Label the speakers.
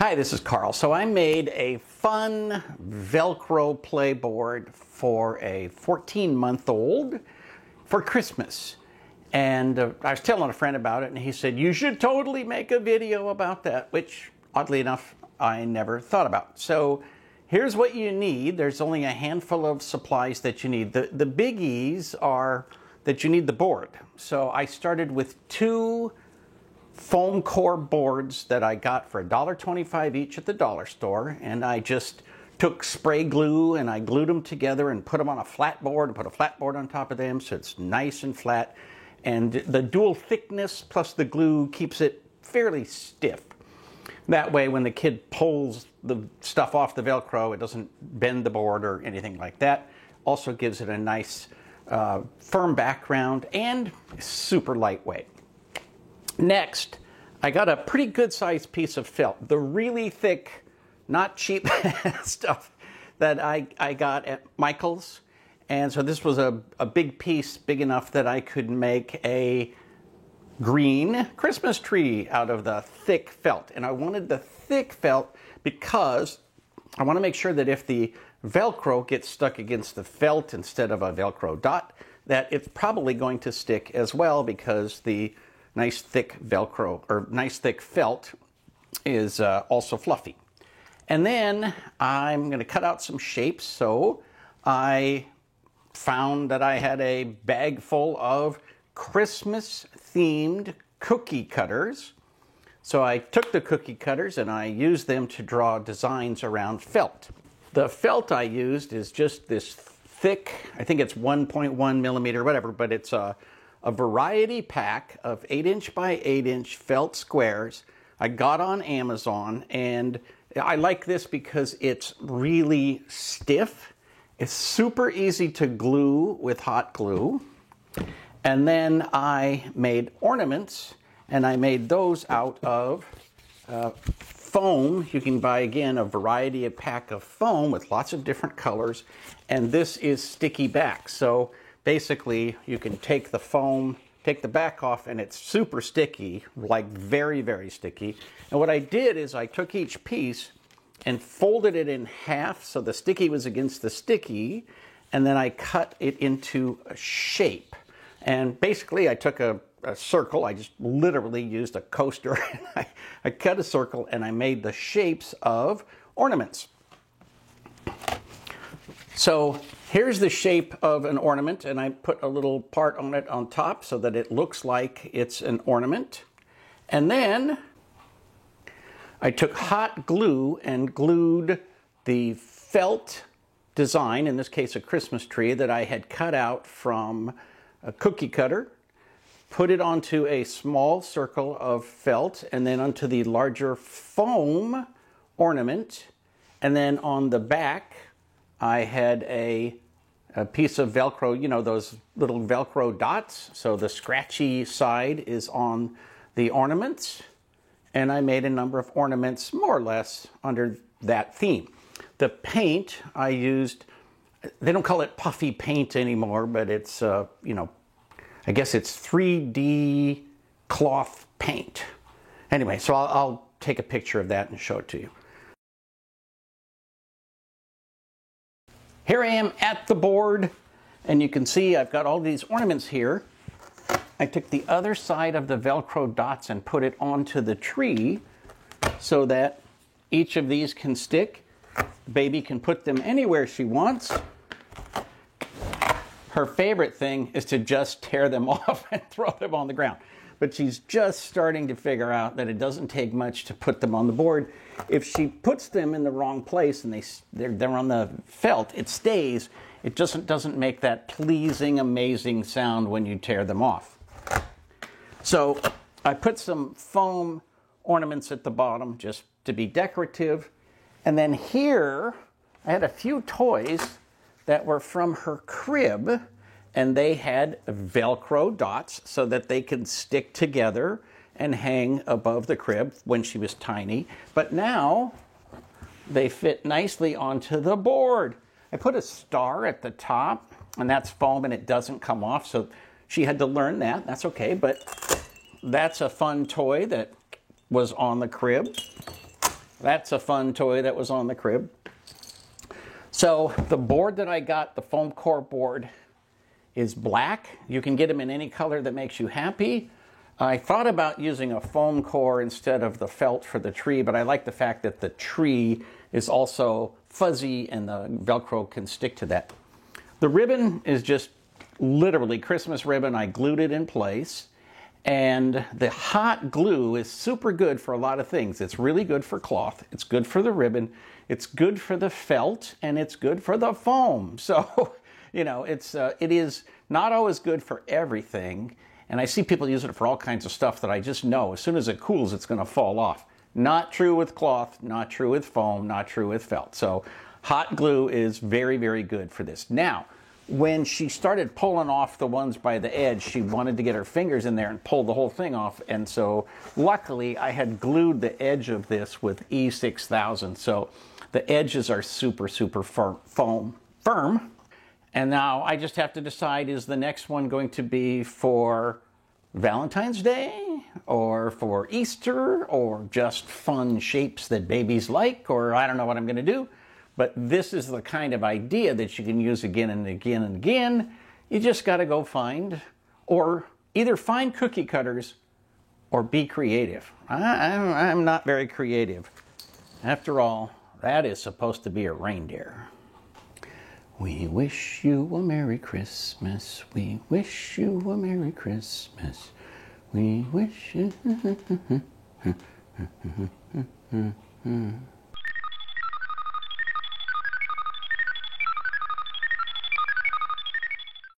Speaker 1: Hi, this is Carl. So I made a fun Velcro playboard for a 14-month-old for Christmas. And I was telling a friend about it, and he said, you should totally make a video about that, which, oddly enough, I never thought about. So here's what you need. There's only a handful of supplies that you need. The biggies are that you need the board. So I started with two foam core boards that I got for $1.25 each at the dollar store, and I just took spray glue and I glued them together and put them on a flat board and put a flat board on top of them so it's nice and flat, and the dual thickness plus the glue keeps it fairly stiff. That way when the kid pulls the stuff off the Velcro, it doesn't bend the board or anything like that. Also gives it a nice firm background and super lightweight. Next, I got a pretty good sized piece of felt, the really thick, not cheap stuff that I got at Michael's. And so this was a big piece, big enough that I could make a green Christmas tree out of the thick felt. And I wanted the thick felt because I want to make sure that if the Velcro gets stuck against the felt instead of a Velcro dot, that it's probably going to stick as well, because the nice thick Velcro, or nice thick felt, is also fluffy. And then I'm going to cut out some shapes. So I found that I had a bag full of Christmas themed cookie cutters. So I took the cookie cutters and I used them to draw designs around felt. The felt I used is just this thick, I think it's 1.1 millimeter, whatever, but it's a variety pack of 8" by 8" felt squares I got on Amazon, and I like this because it's really stiff. It's super easy to glue with hot glue. And then I made ornaments, and I made those out of foam. You can buy, again, a variety of pack of foam with lots of different colors, and this is sticky back. So basically, you can take the foam, take the back off, and it's super sticky, like very, very sticky. And what I did is I took each piece and folded it in half so the sticky was against the sticky, and then I cut it into a shape. And basically, I took a circle. I just literally used a coaster. And I cut a circle, and I made the shapes of ornaments. So here's the shape of an ornament, and I put a little part on it on top so that it looks like it's an ornament. And then I took hot glue and glued the felt design, in this case a Christmas tree, that I had cut out from a cookie cutter, put it onto a small circle of felt, and then onto the larger foam ornament. And then on the back, I had a piece of Velcro, you know, those little Velcro dots. So the scratchy side is on the ornaments. And I made a number of ornaments more or less under that theme. The paint I used, they don't call it puffy paint anymore, but it's, you know, I guess it's 3D cloth paint. Anyway, so I'll take a picture of that and show it to you. Here I am at the board, and you can see I've got all these ornaments here. I took the other side of the Velcro dots and put it onto the tree so that each of these can stick. The baby can put them anywhere she wants. Her favorite thing is to just tear them off and throw them on the ground. But she's just starting to figure out that it doesn't take much to put them on the board. If she puts them in the wrong place and they're on the felt, it stays. It just doesn't make that pleasing, amazing sound when you tear them off. So I put some foam ornaments at the bottom just to be decorative. And then here, I had a few toys that were from her crib, and they had Velcro dots so that they could stick together and hang above the crib when she was tiny. But now they fit nicely onto the board. I put a star at the top, and that's foam and it doesn't come off, so she had to learn that. That's okay, but that's a fun toy that was on the crib. That's a fun toy that was on the crib. So the board that I got, the foam core board, is black. You can get them in any color that makes you happy. I thought about using a foam core instead of the felt for the tree, but I like the fact that the tree is also fuzzy and the Velcro can stick to that. The ribbon is just literally Christmas ribbon. I glued it in place. And the hot glue is super good for a lot of things. It's really good for cloth. It's good for the ribbon. It's good for the felt, and it's good for the foam. So, you know, it is not always good for everything. And I see people use it for all kinds of stuff that I just know as soon as it cools, it's going to fall off. Not true with cloth, not true with foam, not true with felt. So hot glue is very, very good for this. Now, when she started pulling off the ones by the edge, she wanted to get her fingers in there and pull the whole thing off. And so luckily I had glued the edge of this with E6000. So the edges are super, super firm. And now I just have to decide, is the next one going to be for Valentine's Day or for Easter or just fun shapes that babies like, or I don't know what I'm going to do. But this is the kind of idea that you can use again and again and again. You just got to go find, or either find cookie cutters or be creative. I'm not very creative. After all, that is supposed to be a reindeer. We wish you a Merry Christmas. We wish you a Merry Christmas. We wish you...